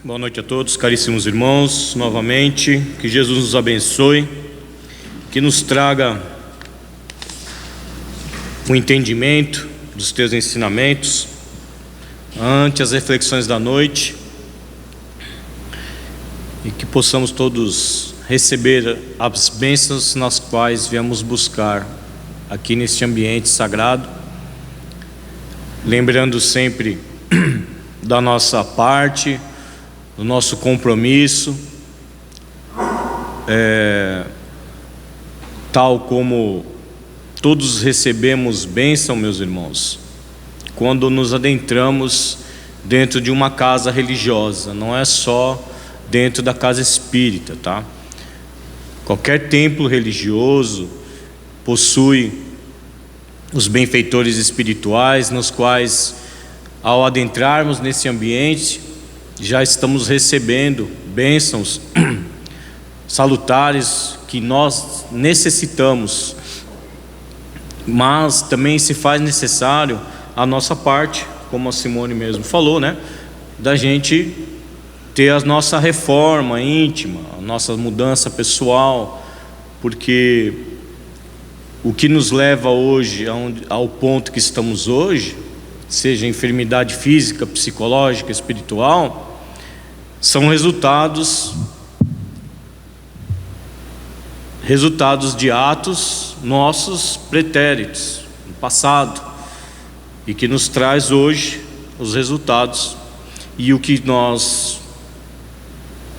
Boa noite a todos, caríssimos irmãos. Novamente, que Jesus nos abençoe, que nos traga o entendimento dos teus ensinamentos ante as reflexões da noite, e que possamos todos receber as bênçãos nas quais viemos buscar aqui neste ambiente sagrado, lembrando sempre da nossa parte, do nosso compromisso, tal como todos recebemos bênção, meus irmãos, quando nos adentramos dentro de uma casa religiosa. Não é só dentro da casa espírita, tá? Qualquer templo religioso possui os benfeitores espirituais, nos quais, ao adentrarmos nesse ambiente, já estamos recebendo bênçãos salutares que nós necessitamos, mas também se faz necessário a nossa parte, como a Simone mesmo falou, né? Da gente ter a nossa reforma íntima, a nossa mudança pessoal, porque o que nos leva hoje ao ponto que estamos hoje, seja enfermidade física, psicológica, espiritual, são resultados de atos nossos pretéritos no passado, e que nos traz hoje os resultados. E o que nós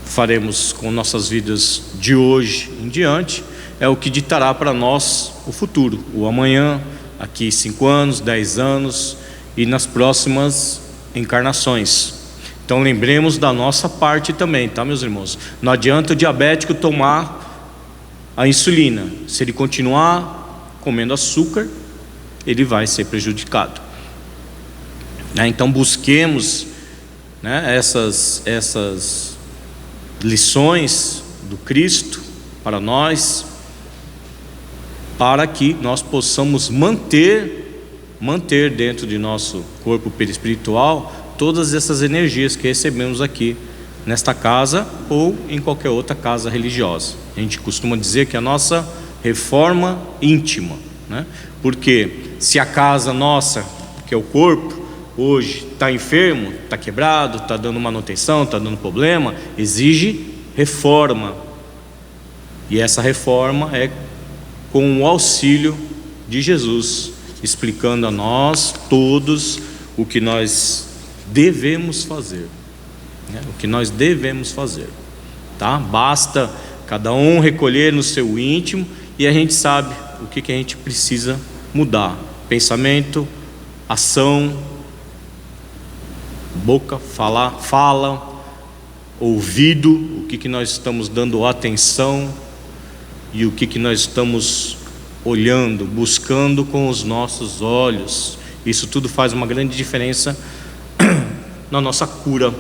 faremos com nossas vidas de hoje em diante é o que ditará para nós o futuro, o amanhã, aqui 5 anos, 10 anos e nas próximas encarnações. Então lembremos da nossa parte também, tá, meus irmãos? Não adianta o diabético tomar a insulina. Se ele continuar comendo açúcar, ele vai ser prejudicado. Então busquemos, né, essas lições do Cristo para nós, para que nós possamos manter dentro de nosso corpo perispiritual todas essas energias que recebemos aqui nesta casa ou em qualquer outra casa religiosa. A gente costuma dizer que a nossa reforma íntima, né? Porque se a casa nossa, que é o corpo, hoje está enfermo, está quebrado, está dando manutenção, está dando problema, exige reforma. E essa reforma é com o auxílio de Jesus, explicando a nós todos o que nós devemos fazer, né? O que nós devemos fazer, tá? Basta cada um recolher no seu íntimo e a gente sabe o que a gente precisa mudar: pensamento, ação, boca, fala, ouvido, o que nós estamos dando atenção e o que nós estamos olhando, buscando com os nossos olhos. Isso tudo faz uma grande diferença na nossa cura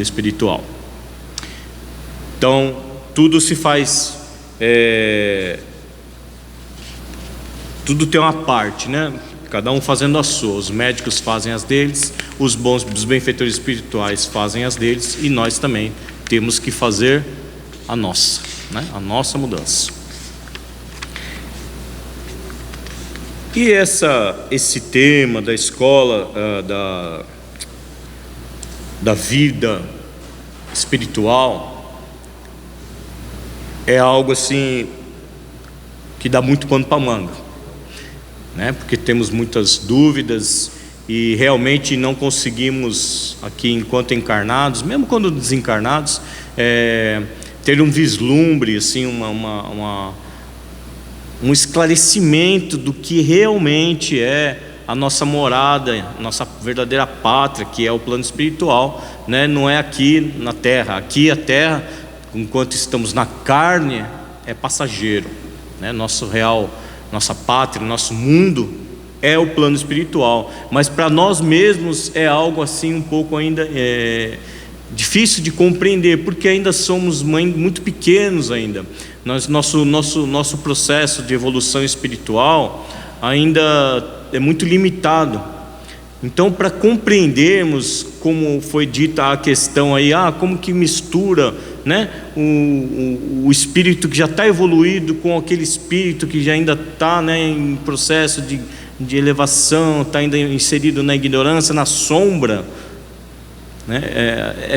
espiritual. Então tudo se faz, tudo tem uma parte, né? Cada um fazendo a sua. Os médicos fazem as deles, os benfeitores espirituais fazem as deles, e nós também temos que fazer a nossa, né? A nossa mudança. E esse tema da escola, da vida espiritual, é algo assim que dá muito pano para manga, né? Porque temos muitas dúvidas e realmente não conseguimos aqui, enquanto encarnados, mesmo quando desencarnados, ter um vislumbre, assim, um esclarecimento do que realmente é a nossa morada, nossa verdadeira pátria, que é o plano espiritual, né? Não é aqui na terra. Aqui a terra, enquanto estamos na carne, é passageiro, né? Nossa pátria, nosso mundo é o plano espiritual, mas para nós mesmos é algo assim um pouco ainda difícil de compreender, porque ainda somos muito pequenos ainda. Nosso processo de evolução espiritual ainda é muito limitado. Então, para compreendermos, como foi dita a questão aí, como que mistura, né, o espírito que já está evoluído com aquele espírito que já ainda está, né, em processo de elevação, está ainda inserido na ignorância, na sombra, né,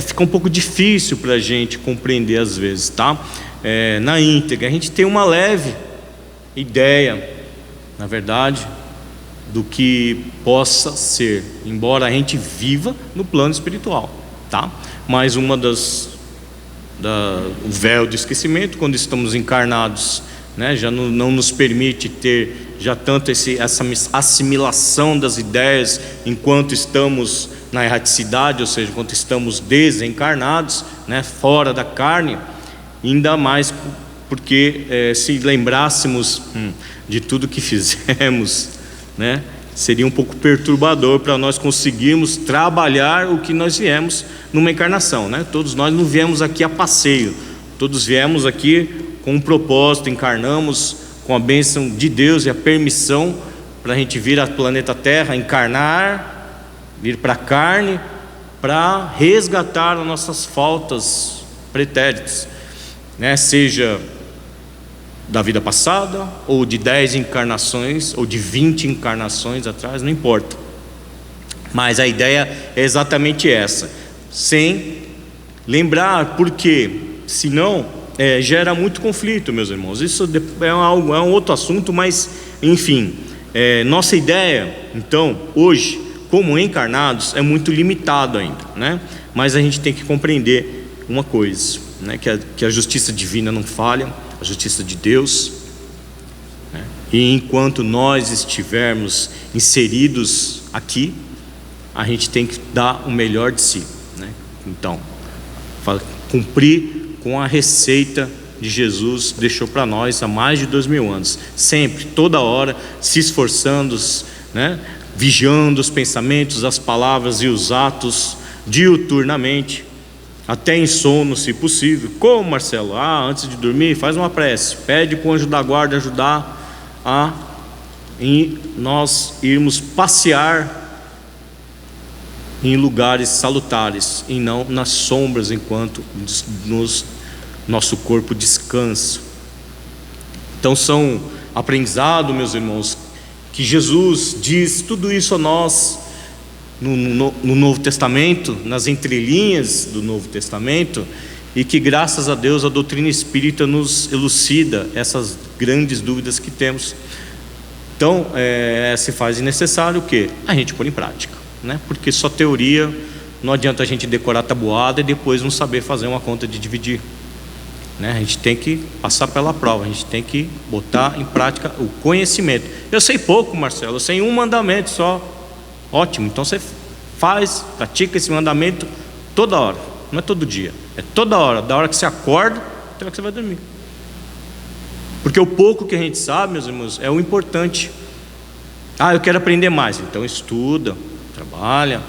fica um pouco difícil para a gente compreender às vezes, tá? Na íntegra, a gente tem uma leve ideia, na verdade, do que possa ser, embora a gente viva no plano espiritual, tá? Mas o véu de esquecimento, quando estamos encarnados, né, já não nos permite ter já tanto essa assimilação das ideias enquanto estamos na erraticidade, ou seja, enquanto estamos desencarnados, né, fora da carne, ainda mais porque se lembrássemos de tudo que fizemos, né, seria um pouco perturbador para nós conseguirmos trabalhar o que nós viemos numa encarnação, né? Todos nós não viemos aqui a passeio, todos viemos aqui com um propósito, encarnamos com a bênção de Deus e a permissão para a gente vir ao planeta Terra, encarnar, vir para a carne, para resgatar as nossas faltas pretéritas, né? Seja da vida passada, ou de 10 encarnações, ou de 20 encarnações atrás, não importa. Mas a ideia é exatamente essa, sem lembrar, porque senão gera muito conflito, meus irmãos. Isso é um outro assunto, mas enfim, nossa ideia, então, hoje, como encarnados, é muito limitado ainda, né? Mas a gente tem que compreender uma coisa, né? Que a justiça divina não falha, a justiça de Deus, né? E enquanto nós estivermos inseridos aqui, a gente tem que dar o melhor de si, né? Então, cumprir com a receita de Jesus deixou para nós há mais de 2000 anos, sempre, toda hora, se esforçando, né? Vigiando os pensamentos, as palavras e os atos diuturnamente, até em sono, se possível. Como, Marcelo? Antes de dormir, faz uma prece, pede para o anjo da guarda ajudar em nós irmos passear em lugares salutares e não nas sombras, enquanto nosso corpo descansa. Então são aprendizado, meus irmãos, que Jesus diz tudo isso a nós no Novo Testamento, nas entrelinhas do Novo Testamento, e que graças a Deus a doutrina espírita nos elucida essas grandes dúvidas que temos. Então se faz necessário o quê? A gente pôr em prática, né? Porque só teoria, não adianta a gente decorar tabuada e depois não saber fazer uma conta de dividir, né? A gente tem que passar pela prova, a gente tem que botar em prática o conhecimento. Eu sei pouco, Marcelo, eu sei um mandamento só. Ótimo, então você pratica esse mandamento toda hora, não é todo dia, é toda hora, da hora que você acorda até a hora que você vai dormir. Porque o pouco que a gente sabe, meus irmãos, é o importante. Eu quero aprender mais, então estuda, trabalha,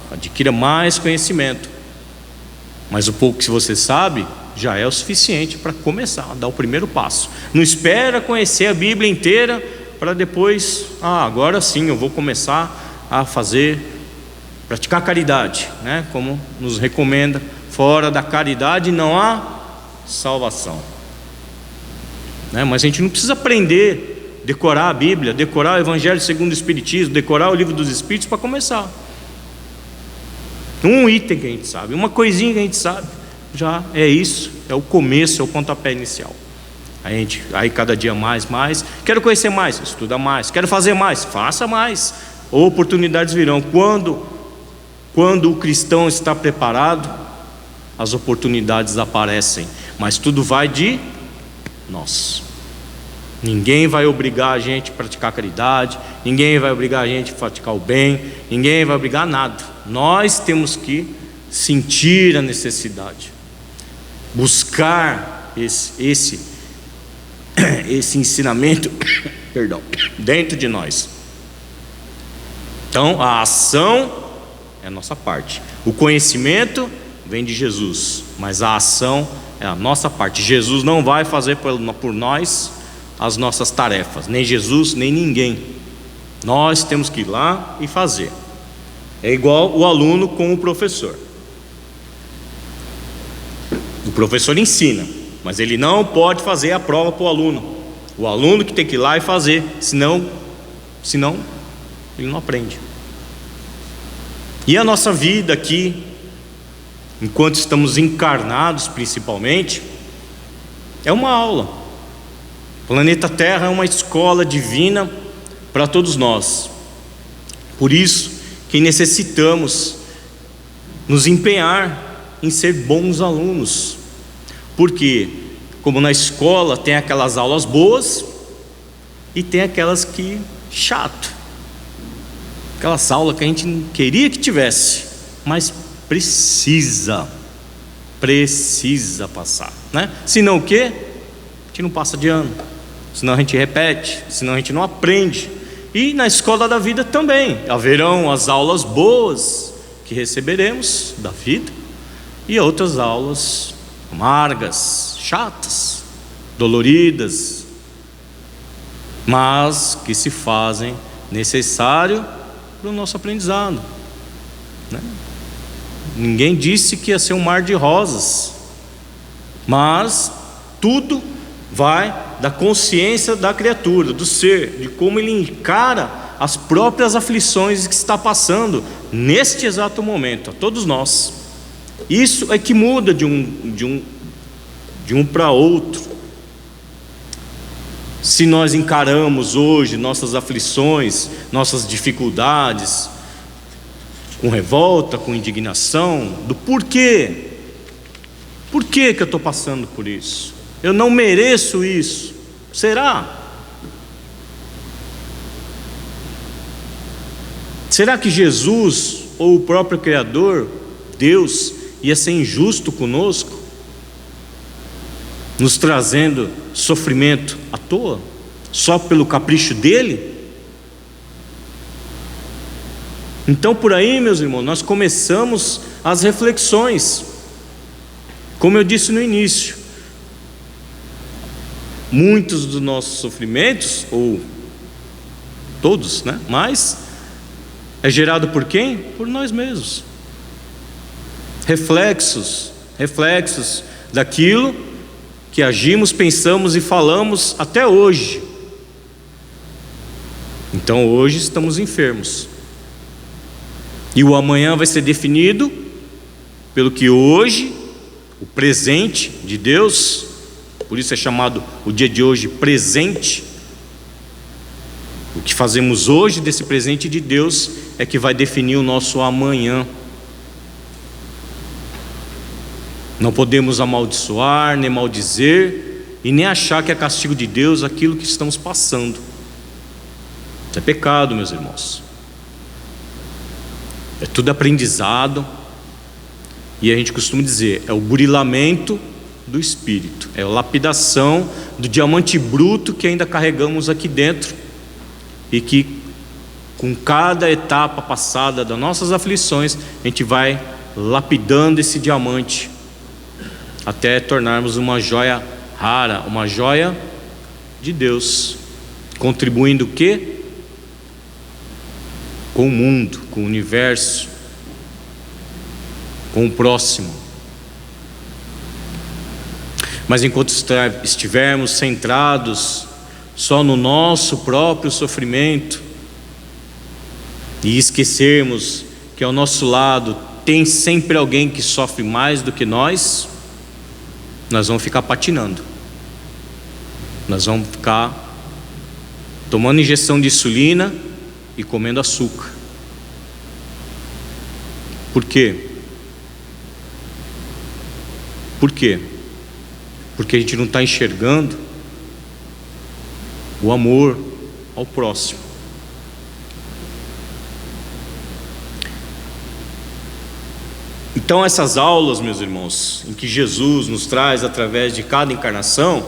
adquira mais conhecimento. Mas o pouco que você sabe já é o suficiente para começar a dar o primeiro passo. Não espera conhecer a Bíblia inteira para depois, agora sim eu vou começar a praticar caridade, né? Como nos recomenda, fora da caridade não há salvação, né? Mas a gente não precisa aprender, decorar a Bíblia, decorar o Evangelho segundo o Espiritismo, decorar o Livro dos Espíritos para começar. Um item que a gente sabe, uma coisinha que a gente sabe, já é isso, é o começo, é o pontapé inicial. Aí cada dia mais, quero conhecer mais, estuda mais, quero fazer mais, faça mais. Oportunidades virão. Quando o cristão está preparado, as oportunidades aparecem, mas tudo vai de nós. Ninguém vai obrigar a gente a praticar caridade, ninguém vai obrigar a gente a praticar o bem, ninguém vai obrigar nada. Nós temos que sentir a necessidade, buscar esse ensinamento dentro de nós. Então a ação é a nossa parte, o conhecimento vem de Jesus, mas a ação é a nossa parte. Jesus não vai fazer por nós as nossas tarefas, nem Jesus, nem ninguém, Nós temos que ir lá e fazer. É igual o aluno com o professor. O professor ensina, mas ele não pode fazer a prova para o aluno. O aluno que tem que ir lá e fazer, senão ele não aprende. E a nossa vida aqui, enquanto estamos encarnados principalmente, é uma aula. O planeta Terra é uma escola divina para todos nós. Por isso que necessitamos nos empenhar em ser bons alunos. Porque, como na escola tem aquelas aulas boas e tem aquelas que chato. Aquelas aulas que a gente não queria que tivesse, mas precisa passar, né? Senão o quê? A gente não passa de ano. Senão a gente repete, senão a gente não aprende. E na escola da vida também haverão as aulas boas que receberemos da vida e outras aulas amargas, chatas, doloridas, mas que se fazem necessário para o nosso aprendizado, né? Ninguém disse que ia ser um mar de rosas, mas tudo vai da consciência da criatura, do ser, de como ele encara as próprias aflições que está passando neste exato momento, a todos nós. Isso é que muda de um para outro. Se nós encaramos hoje nossas aflições, nossas dificuldades com revolta, com indignação, do porquê. Por que eu estou passando por isso? Eu não mereço isso. Será? Será que Jesus, ou o próprio Criador, Deus, ia ser injusto conosco, nos trazendo sofrimento à toa, só pelo capricho dele? Então por aí, meus irmãos, nós começamos as reflexões. Como eu disse no início, muitos dos nossos sofrimentos, ou todos, né? Mas é gerado por quem? Por nós mesmos. Reflexos daquilo que agimos, pensamos e falamos até hoje. Então hoje estamos enfermos. E o amanhã vai ser definido pelo que hoje, o presente de Deus, por isso é chamado o dia de hoje presente. O que fazemos hoje desse presente de Deus é que vai definir o nosso amanhã. Não podemos amaldiçoar, nem maldizer, e nem achar que é castigo de Deus aquilo que estamos passando. Isso é pecado, meus irmãos. É tudo aprendizado. E a gente costuma dizer, é o burilamento do espírito, é a lapidação do diamante bruto que ainda carregamos aqui dentro, e que com cada etapa passada das nossas aflições, a gente vai lapidando esse diamante até tornarmos uma joia rara, uma joia de Deus, contribuindo o quê? Com o mundo, com o universo, com o próximo. Mas enquanto estivermos centrados só no nosso próprio sofrimento e esquecermos que ao nosso lado tem sempre alguém que sofre mais do que nós vamos ficar patinando. Nós vamos ficar tomando injeção de insulina e comendo açúcar. Por quê? Por quê? Porque a gente não está enxergando o amor ao próximo. Então essas aulas, meus irmãos, em que Jesus nos traz através de cada encarnação,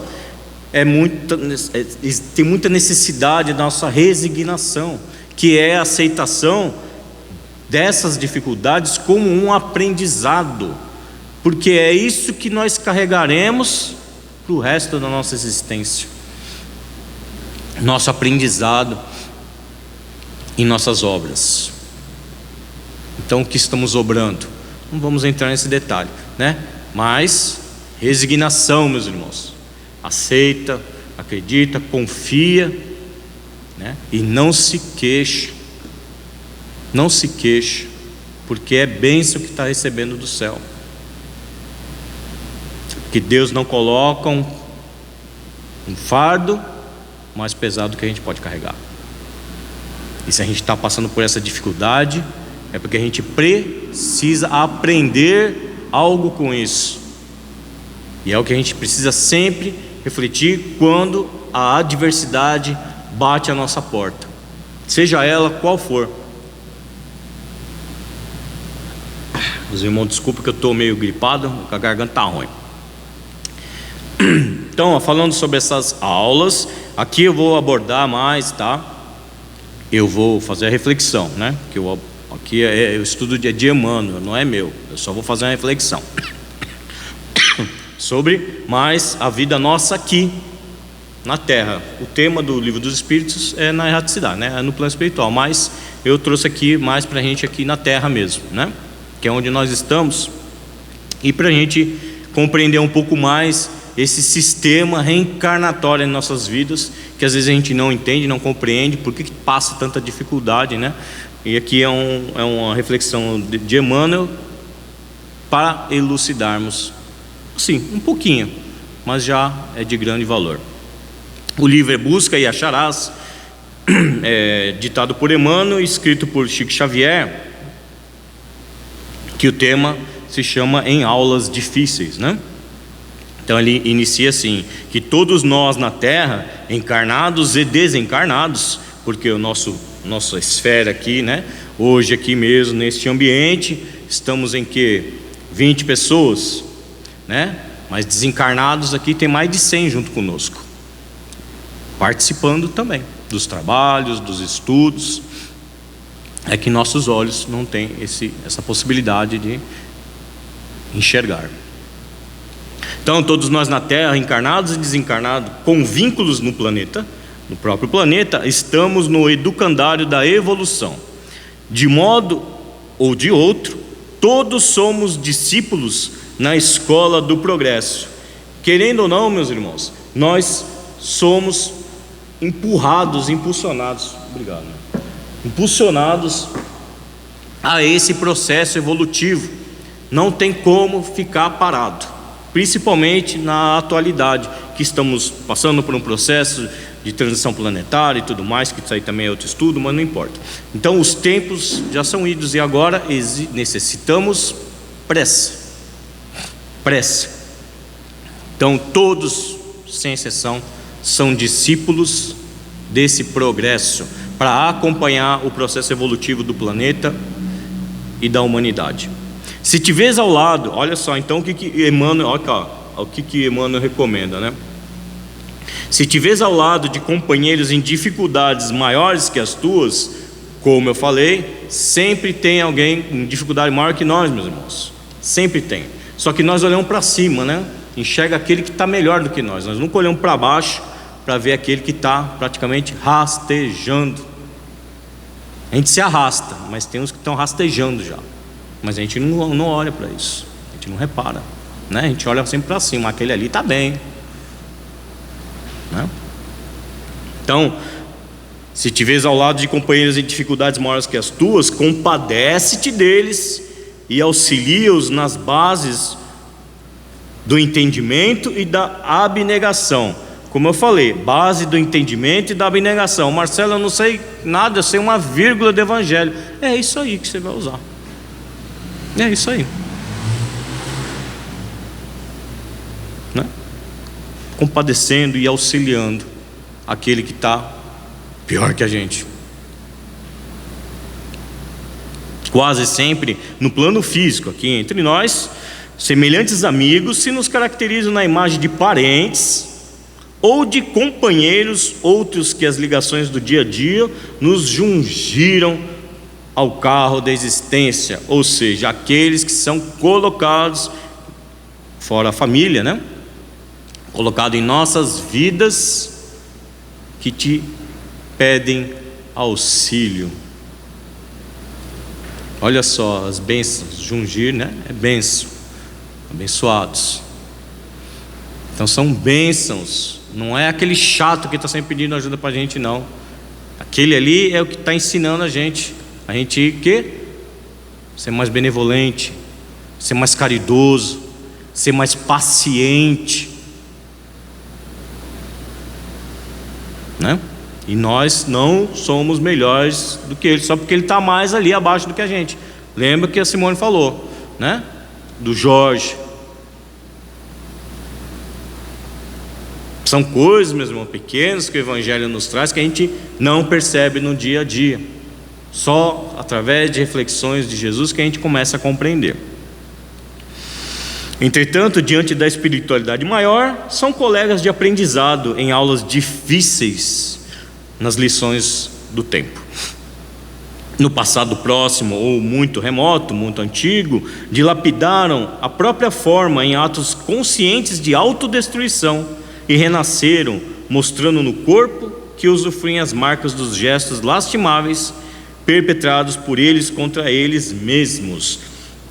tem muita necessidade da nossa resignação, que é a aceitação dessas dificuldades como um aprendizado, porque é isso que nós carregaremos para o resto da nossa existência, nosso aprendizado. em nossas obras. Então, o que estamos obrando? Não vamos entrar nesse detalhe, né? Mas resignação, meus irmãos. Aceita, acredita, confia, né? E não se queixa. Não se queixa, porque é bênção que está recebendo do céu. Que Deus não coloca um fardo mais pesado que a gente pode carregar. E se a gente está passando por essa dificuldade, é porque a gente precisa aprender algo com isso. E é o que a gente precisa sempre refletir quando a adversidade bate à nossa porta, seja ela qual for. Os irmãos, desculpa que eu estou meio gripado, a garganta está ruim. Então, falando sobre essas aulas, aqui eu vou abordar mais, tá? Eu vou fazer a reflexão, né? Que aqui o estudo de Emmanuel, não é meu. Eu só vou fazer uma reflexão sobre mais a vida nossa aqui na Terra. O tema do Livro dos Espíritos é na erraticidade, né? É no plano espiritual, mas eu trouxe aqui mais para a gente aqui na Terra mesmo, né? Que é onde nós estamos, e para a gente compreender um pouco mais esse sistema reencarnatório em nossas vidas, que às vezes a gente não entende, não compreende, por que passa tanta dificuldade, né? E aqui é uma reflexão de Emmanuel para elucidarmos, sim, um pouquinho, mas já é de grande valor. O livro é Busca e Acharás, ditado por Emmanuel, escrito por Chico Xavier, que o tema se chama Em Aulas Difíceis, né? Então ele inicia assim: que todos nós na Terra, encarnados e desencarnados, porque nossa esfera aqui, né? Hoje aqui mesmo, neste ambiente, estamos em que? 20 pessoas, né? Mas desencarnados aqui tem mais de 100 junto conosco, participando também dos trabalhos, dos estudos. É que nossos olhos não têm essa possibilidade de enxergar. Então, todos nós na Terra, encarnados e desencarnados, com vínculos no planeta, no próprio planeta, estamos no educandário da evolução. De modo ou de outro, todos somos discípulos na escola do progresso. Querendo ou não, meus irmãos, nós somos impulsionados a esse processo evolutivo. Não tem como ficar parado, principalmente na atualidade, que estamos passando por um processo de transição planetária e tudo mais, que isso aí também é outro estudo, mas não importa. Então os tempos já são idos e agora necessitamos pressa. Então todos, sem exceção, são discípulos desse progresso, para acompanhar o processo evolutivo do planeta e da humanidade. Se tiveres ao lado, olha só, então o que Emmanuel, o que Emmanuel recomenda, né? Se tiveres ao lado de companheiros em dificuldades maiores que as tuas, como eu falei, sempre tem alguém em dificuldade maior que nós, meus irmãos. Sempre tem. Só que nós olhamos para cima, né? Enxerga aquele que está melhor do que nós. Nós nunca olhamos para baixo para ver aquele que está praticamente rastejando. A gente se arrasta, mas tem uns que estão rastejando já. Mas a gente não olha para isso, a gente não repara, né? A gente olha sempre para cima, aquele ali está bem, né? Então, se tiveres ao lado de companheiros em dificuldades maiores que as tuas, compadece-te deles e auxilia-os nas bases do entendimento e da abnegação. Como eu falei, base do entendimento e da abnegação. Marcelo, eu não sei nada, eu sei uma vírgula do evangelho. É isso aí que você vai usar. É isso aí, né? Compadecendo e auxiliando aquele que está pior que a gente. Quase sempre no plano físico, aqui entre nós, semelhantes amigos se nos caracterizam na imagem de parentes ou de companheiros, outros que as ligações do dia a dia nos jungiram ao carro da existência, ou seja, aqueles que são colocados fora a família, né? Colocado em nossas vidas, que te pedem auxílio, Olha só as bênçãos, jungir, né? É bênção, abençoados. Então são bênçãos, não é aquele chato que está sempre pedindo ajuda para a gente, não. Aquele ali é o que está ensinando a gente que ser mais benevolente, ser mais caridoso, ser mais paciente, né? E nós não somos melhores do que ele, só porque ele está mais ali abaixo do que a gente. Lembra que a Simone falou, né? Do Jorge. São coisas, meu irmão, pequenas que o Evangelho nos traz, que a gente não percebe no dia a dia. Só através de reflexões de Jesus que a gente começa a compreender. Entretanto, diante da espiritualidade maior, são colegas de aprendizado em aulas difíceis nas lições do tempo. No passado próximo ou muito remoto, muito antigo, dilapidaram a própria forma em atos conscientes de autodestruição e renasceram, mostrando no corpo que usufruem as marcas dos gestos lastimáveis perpetrados por eles contra eles mesmos,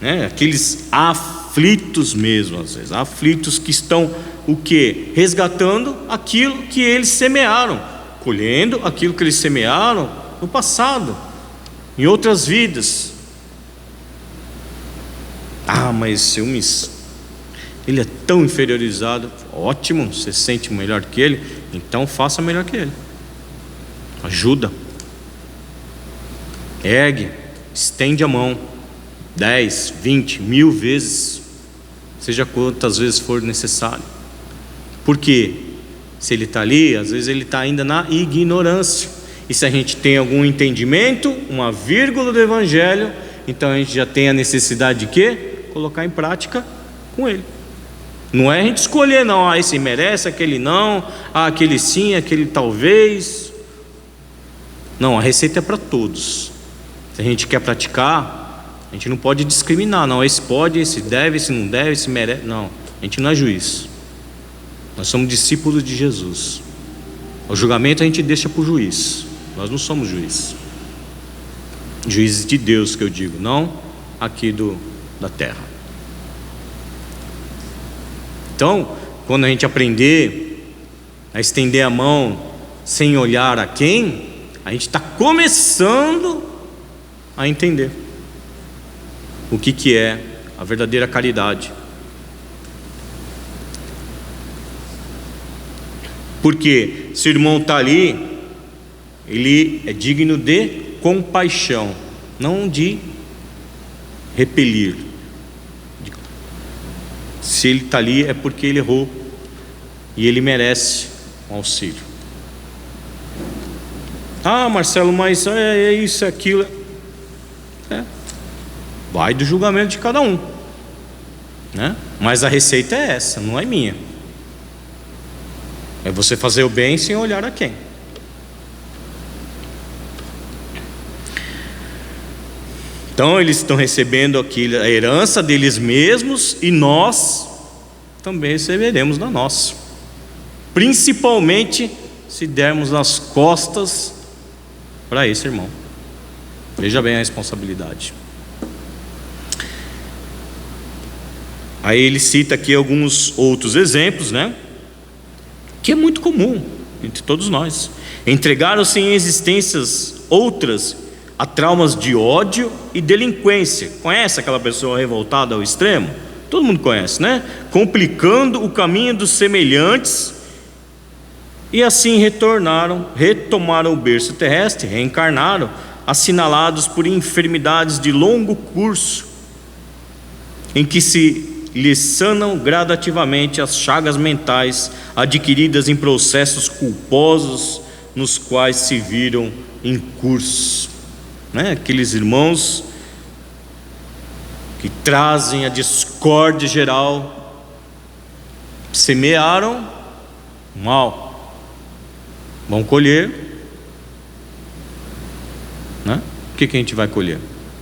né? Aqueles aflitos mesmo, às vezes, aflitos que estão o quê? Resgatando aquilo que eles semearam, colhendo aquilo que eles semearam no passado, em outras vidas. Mas ele é tão inferiorizado. Ótimo, você se sente melhor que ele, então faça melhor que ele. Ajuda, ergue, estende a mão 10, 20, 1000 vezes, seja quantas vezes for necessário. Porque se ele está ali, às vezes ele está ainda na ignorância. E se a gente tem algum entendimento, uma vírgula do Evangelho, então a gente já tem a necessidade de quê? Colocar em prática com ele. Não é a gente escolher, não, esse merece, aquele não, aquele sim, aquele talvez. Não, a receita é para todos. Se a gente quer praticar, a gente não pode discriminar, não, esse pode, esse deve, esse não deve, esse merece. Não, a gente não é juiz. Nós somos discípulos de Jesus. O julgamento a gente deixa para o juiz. Nós não somos juízes. Juízes de Deus, que eu digo, não aqui da terra. Então, quando a gente aprender a estender a mão sem olhar a quem, a gente está começando a entender o que é a verdadeira caridade. Porque se o irmão está ali, ele é digno de compaixão, não de repelir. Se ele está ali é porque ele errou e ele merece um auxílio. Marcelo, mas é isso, é aquilo. Vai do julgamento de cada um, né? Mas a receita é essa, não é minha. É você fazer o bem sem olhar a quem. Então eles estão recebendo aquilo, a herança deles mesmos, e nós também receberemos da nossa. Principalmente se dermos as costas para esse irmão. Veja bem a responsabilidade. Aí ele cita aqui alguns outros exemplos, né? Que é muito comum entre todos nós. Entregaram-se em existências outras a traumas de ódio e delinquência. Conhece aquela pessoa revoltada ao extremo? Todo mundo conhece, né? Complicando o caminho dos semelhantes, e assim retomaram o berço terrestre, reencarnaram, assinalados por enfermidades de longo curso, em que se lhes sanam gradativamente as chagas mentais adquiridas em processos culposos nos quais se viram em curso, né? Aqueles irmãos que trazem a discórdia geral, semearam mal, vão colher, né? O que a gente vai colher?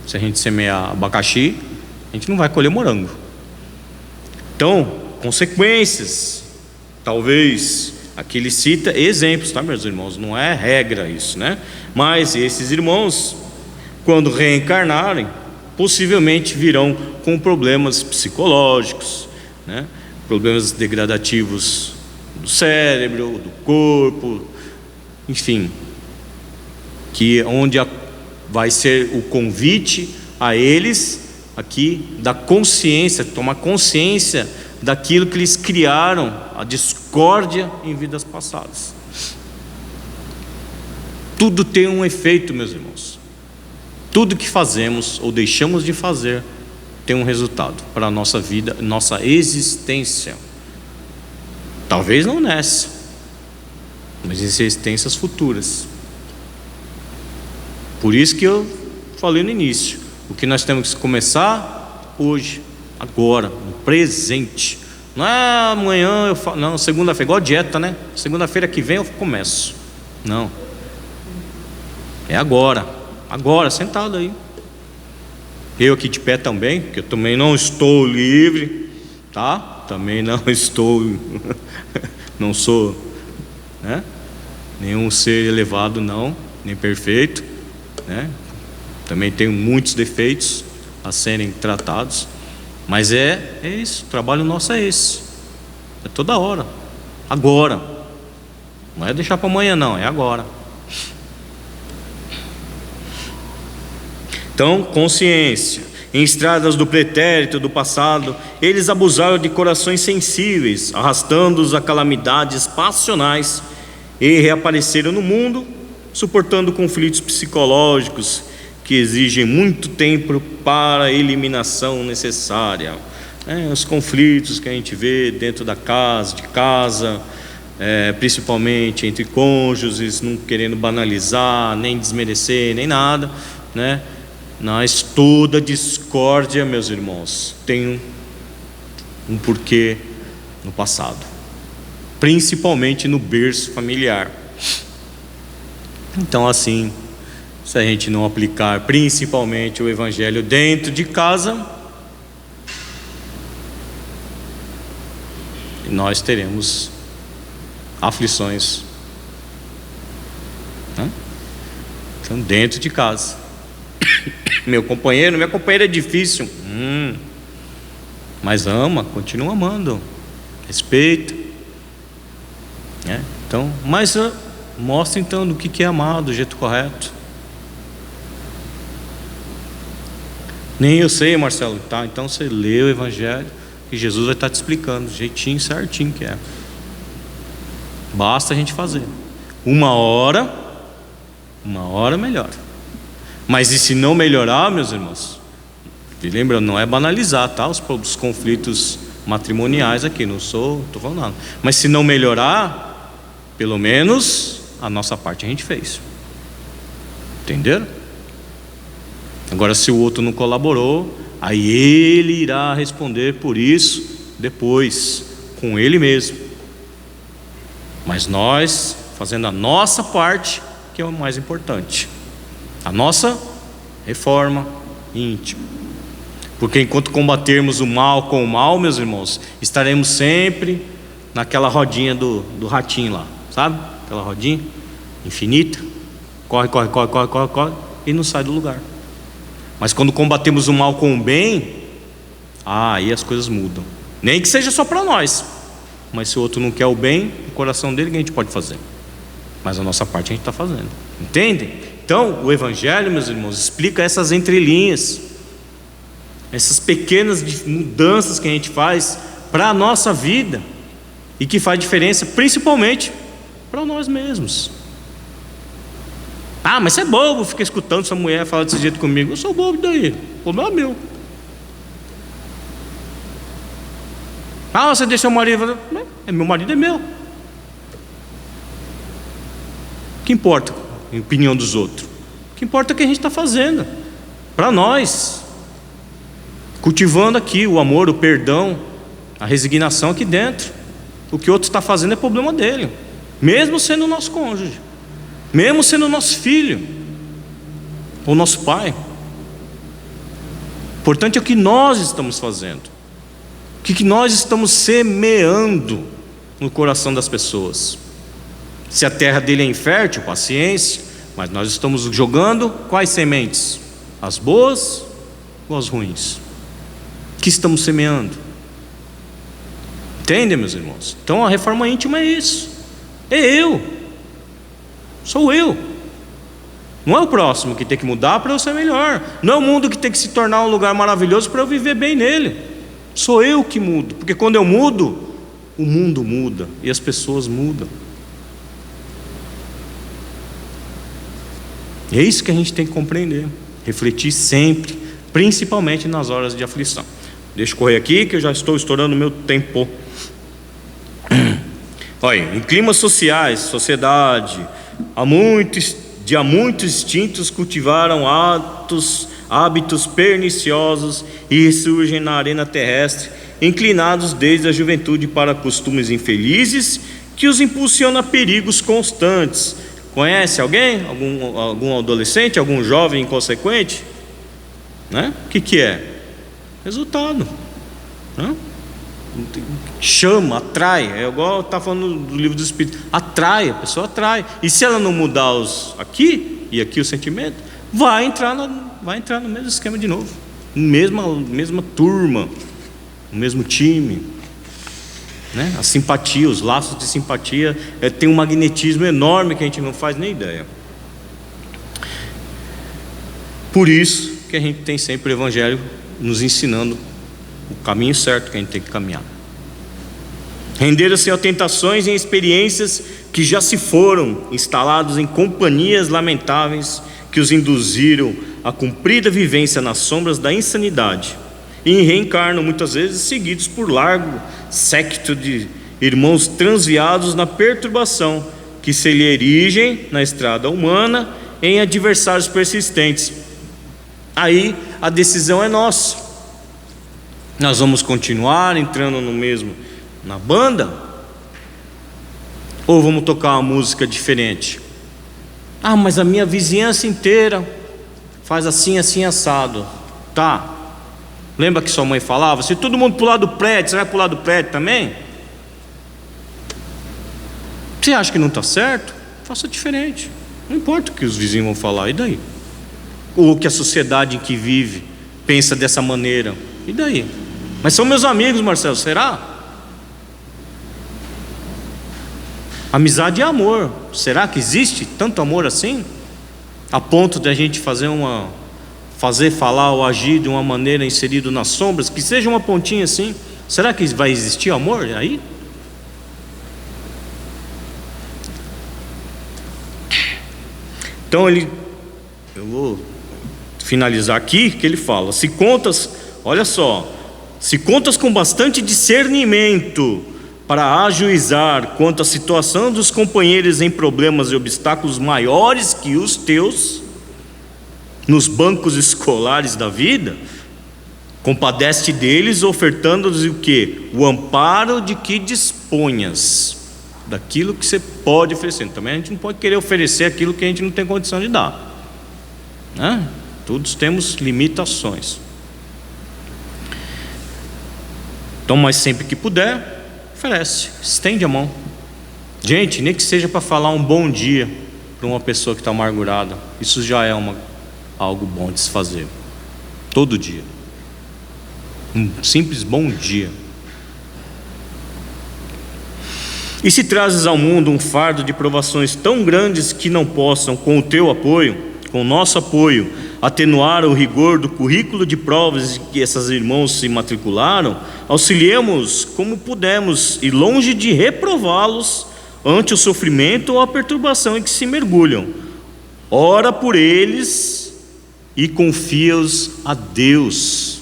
Se a gente semear abacaxi, a gente não vai colher morango. Então, consequências, talvez, aqui ele cita exemplos, tá, meus irmãos? Não é regra isso, né? Mas esses irmãos, quando reencarnarem, possivelmente virão com problemas psicológicos, né? Problemas degradativos do cérebro, do corpo, enfim, que onde vai ser o convite a eles aqui da consciência, tomar consciência daquilo que eles criaram, a discórdia em vidas passadas. Tudo tem um efeito, meus irmãos. Tudo que fazemos ou deixamos de fazer tem um resultado para a nossa vida, nossa existência. Talvez não nessa, mas em existências futuras. Por isso que eu falei no início, o que nós temos que começar hoje, agora, no presente. Não é amanhã, não, segunda-feira, igual a dieta, né? Segunda-feira que vem eu começo. Não. É agora, sentado aí. Eu aqui de pé também, porque eu também não estou livre, tá? Também não estou, não sou, né? Nenhum ser elevado, não, nem perfeito, né? Também tenho muitos defeitos a serem tratados, mas é isso, o trabalho nosso é esse, é toda hora, agora, não é deixar para amanhã não, é agora. Então, consciência. Em estradas do pretérito, do passado, eles abusaram de corações sensíveis, arrastando-os a calamidades passionais, e reapareceram no mundo, suportando conflitos psicológicos que exigem muito tempo para a eliminação necessária. Os conflitos que a gente vê dentro da casa, principalmente entre cônjuges, não querendo banalizar, nem desmerecer, nem nada, né? Mas toda discórdia, meus irmãos, tem um porquê no passado, principalmente no berço familiar. Então, assim, se a gente não aplicar principalmente o Evangelho dentro de casa, nós teremos aflições, né? Então, dentro de casa. Meu companheiro, minha companheira é difícil, mas ama, continua amando, respeita, né? Então, mas mostra então do que é amar do jeito correto. Nem eu sei, Marcelo, tá? Então você lê o Evangelho e Jesus vai estar te explicando, jeitinho certinho que é. Basta a gente fazer. Uma hora melhor. Mas e se não melhorar, meus irmãos? E lembra, não é banalizar, tá? Os conflitos matrimoniais aqui, não estou falando nada. Mas se não melhorar, pelo menos a nossa parte a gente fez. Entenderam? Agora, se o outro não colaborou, aí ele irá responder por isso depois, com ele mesmo. Mas nós, fazendo a nossa parte, que é o mais importante. A nossa reforma íntima. Porque enquanto combatermos o mal com o mal, meus irmãos, estaremos sempre naquela rodinha do ratinho lá, sabe? Aquela rodinha infinita. Corre, e não sai do lugar. Mas quando combatemos o mal com o bem, aí as coisas mudam. Nem que seja só para nós. Mas se o outro não quer o bem, o coração dele, o que a gente pode fazer? Mas a nossa parte a gente está fazendo. Entendem? Então, o Evangelho, meus irmãos, explica essas entrelinhas, essas pequenas mudanças que a gente faz para a nossa vida e que faz diferença, principalmente para nós mesmos. Mas você é bobo, fica escutando essa mulher falar desse jeito comigo. Eu sou bobo daí, o problema é meu. Você deixa o marido, meu marido é meu. O que importa a opinião dos outros? O que importa é o que a gente está fazendo para nós, cultivando aqui o amor, o perdão, a resignação aqui dentro. O que o outro está fazendo é problema dele, mesmo sendo nosso cônjuge, mesmo sendo nosso filho ou nosso pai. O importante é o que nós estamos fazendo, o que nós estamos semeando no coração das pessoas. Se a terra dele é infértil, paciência, mas nós estamos jogando quais sementes? As boas ou as ruins? O que estamos semeando? Entendem, meus irmãos? Então a reforma íntima é isso. É eu. Sou eu. Não é o próximo que tem que mudar para eu ser melhor. Não é o mundo que tem que se tornar um lugar maravilhoso para eu viver bem nele. Sou eu que mudo. Porque quando eu mudo, o mundo muda e as pessoas mudam. É isso que a gente tem que compreender. Refletir sempre, principalmente nas horas de aflição. Deixa eu correr aqui que eu já estou estourando o meu tempo. Olha, em climas sociais, sociedade, há muitos instintos cultivaram hábitos perniciosos e ressurgem na arena terrestre, inclinados desde a juventude para costumes infelizes que os impulsionam a perigos constantes. Conhece alguém? Algum adolescente? Algum jovem inconsequente? Né? O que é? Resultado. Né? Chama, atrai. É igual está falando do livro do Espírito. Atrai, a pessoa atrai. E se ela não mudar aqui e aqui o sentimento, vai entrar no mesmo esquema de novo. Mesma turma, o mesmo time. Né? A simpatia, os laços de simpatia tem um magnetismo enorme que a gente não faz nem ideia. Por isso que a gente tem sempre o Evangelho nos ensinando o caminho certo que a gente tem que caminhar. Renderam-se a tentações e experiências que já se foram, instalados em companhias lamentáveis que os induziram a comprida vivência nas sombras da insanidade, e reencarnam muitas vezes seguidos por largo séquito de irmãos transviados na perturbação que se lhe erigem na estrada humana em adversários persistentes. Aí a decisão é nossa. Nós vamos continuar entrando na banda, ou vamos tocar uma música diferente? Mas a minha vizinhança inteira faz assim, assim, assado. Tá. Lembra que sua mãe falava? Se todo mundo pular do prédio, você vai pular do prédio também? Você acha que não está certo? Faça diferente. Não importa o que os vizinhos vão falar, e daí? Ou que a sociedade em que vive pensa dessa maneira, e daí? Mas são meus amigos, Marcelo, será? Amizade é amor. Será que existe tanto amor assim? A ponto de a gente falar ou agir de uma maneira inserido nas sombras, que seja uma pontinha assim. Será que vai existir amor aí? Então eu vou finalizar aqui, que ele fala: se contas com bastante discernimento para ajuizar quanto à situação dos companheiros em problemas e obstáculos maiores que os teus, nos bancos escolares da vida, compadece deles, ofertando-lhes o quê? O amparo de que disponhas, daquilo que você pode oferecer. Também a gente não pode querer oferecer aquilo que a gente não tem condição de dar, né? Todos temos limitações. Então, mas sempre que puder, oferece, estende a mão. Gente, nem que seja para falar um bom dia para uma pessoa que está amargurada, isso já é algo bom de se fazer. Todo dia, um simples bom dia. E se trazes ao mundo um fardo de provações tão grandes que não possam, com o teu apoio, com o nosso apoio, atenuar o rigor do currículo de provas que esses irmãos se matricularam, auxiliemos como pudermos, e longe de reprová-los ante o sofrimento ou a perturbação em que se mergulham, ora por eles e confia-os a Deus,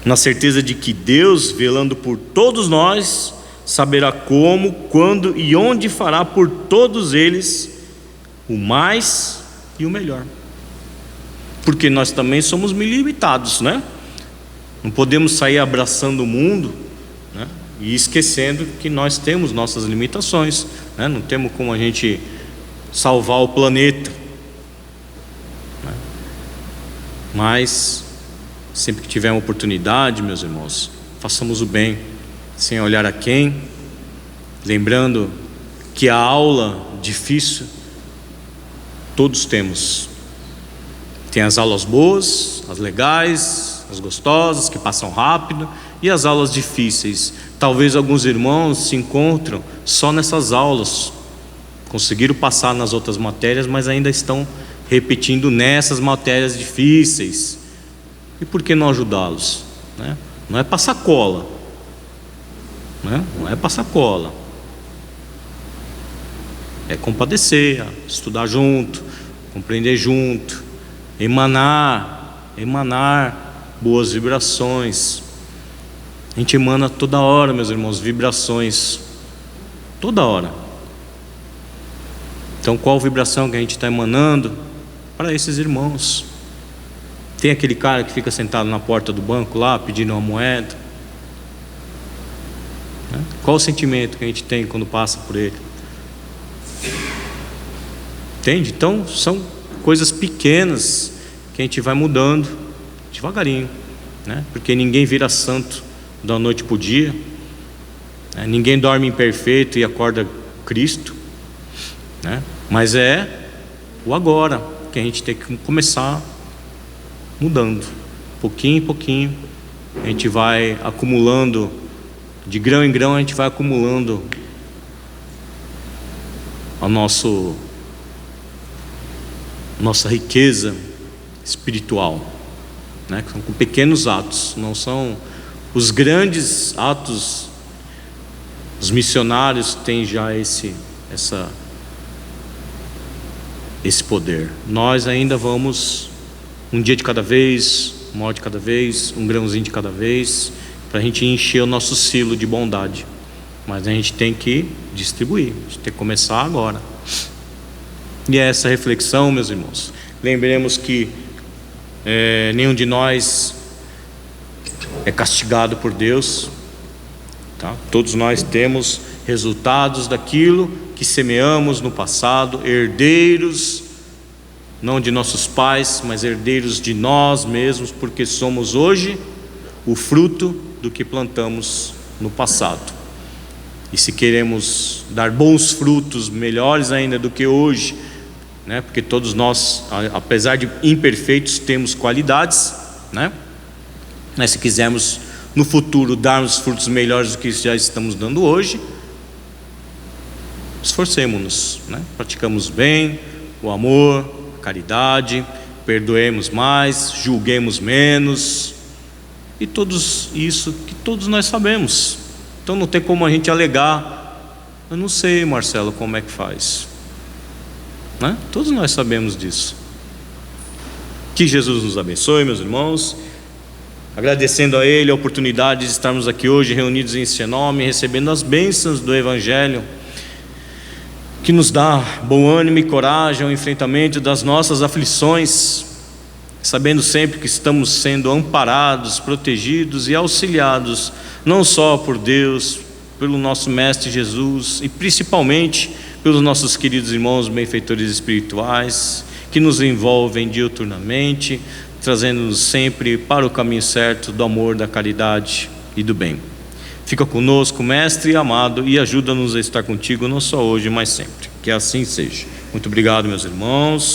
na certeza de que Deus, velando por todos nós, saberá como, quando e onde fará por todos eles o mais e o melhor. Porque nós também somos limitados, né? Não podemos sair abraçando o mundo, né? E esquecendo que nós temos nossas limitações, né? Não temos como a gente salvar o planeta, né? Mas sempre que tiver uma oportunidade, meus irmãos, façamos o bem, sem olhar a quem, lembrando que a aula difícil todos temos. Tem as aulas boas, as legais, as gostosas, que passam rápido, e as aulas difíceis. Talvez alguns irmãos se encontram só nessas aulas, conseguiram passar nas outras matérias, mas ainda estão repetindo nessas matérias difíceis. E por que não ajudá-los, né? Não é passar cola, né? Não é passar cola, é compadecer, estudar junto, compreender junto, emanar boas vibrações. A gente emana toda hora, meus irmãos, vibrações, toda hora. Então, qual vibração que a gente está emanando para esses irmãos? Tem aquele cara que fica sentado na porta do banco lá, pedindo uma moeda, né? Qual o sentimento que a gente tem quando passa por ele? Entende? Então, são coisas pequenas que a gente vai mudando devagarinho, né? Porque ninguém vira santo da noite para o dia, né? Ninguém dorme imperfeito e acorda Cristo, né? Mas é o agora que a gente tem que começar mudando, pouquinho em pouquinho. A gente vai acumulando, de grão em grão a gente vai acumulando a nossa riqueza espiritual, né? São com pequenos atos, não são os grandes atos. Os missionários têm já esse poder. Nós ainda vamos um dia de cada vez, uma hora de cada vez, um grãozinho de cada vez, para a gente encher o nosso silo de bondade. Mas a gente tem que distribuir, a gente tem que começar agora. E é essa reflexão, meus irmãos. Lembremos que nenhum de nós é castigado por Deus, tá? Todos nós temos resultados daquilo que semeamos no passado, herdeiros, não de nossos pais, mas herdeiros de nós mesmos, porque somos hoje o fruto do que plantamos no passado. E se queremos dar bons frutos, melhores ainda do que hoje, né? Porque todos nós, apesar de imperfeitos, temos qualidades, né? Mas se quisermos no futuro darmos frutos melhores do que já estamos dando hoje, esforcemos-nos, né? Praticamos bem o amor, a caridade, perdoemos mais, julguemos menos, e todos isso que todos nós sabemos. Então não tem como a gente alegar: eu não sei, Marcelo, como é que faz, né? Todos nós sabemos disso. Que Jesus nos abençoe, meus irmãos, agradecendo a Ele a oportunidade de estarmos aqui hoje reunidos em seu nome, recebendo as bênçãos do Evangelho, que nos dá bom ânimo e coragem ao enfrentamento das nossas aflições, sabendo sempre que estamos sendo amparados, protegidos e auxiliados, não só por Deus, pelo nosso Mestre Jesus, e principalmente pelos nossos queridos irmãos benfeitores espirituais, que nos envolvem diuturnamente, trazendo-nos sempre para o caminho certo do amor, da caridade e do bem. Fica conosco, Mestre amado, e ajuda-nos a estar contigo, não só hoje, mas sempre. Que assim seja. Muito obrigado, meus irmãos.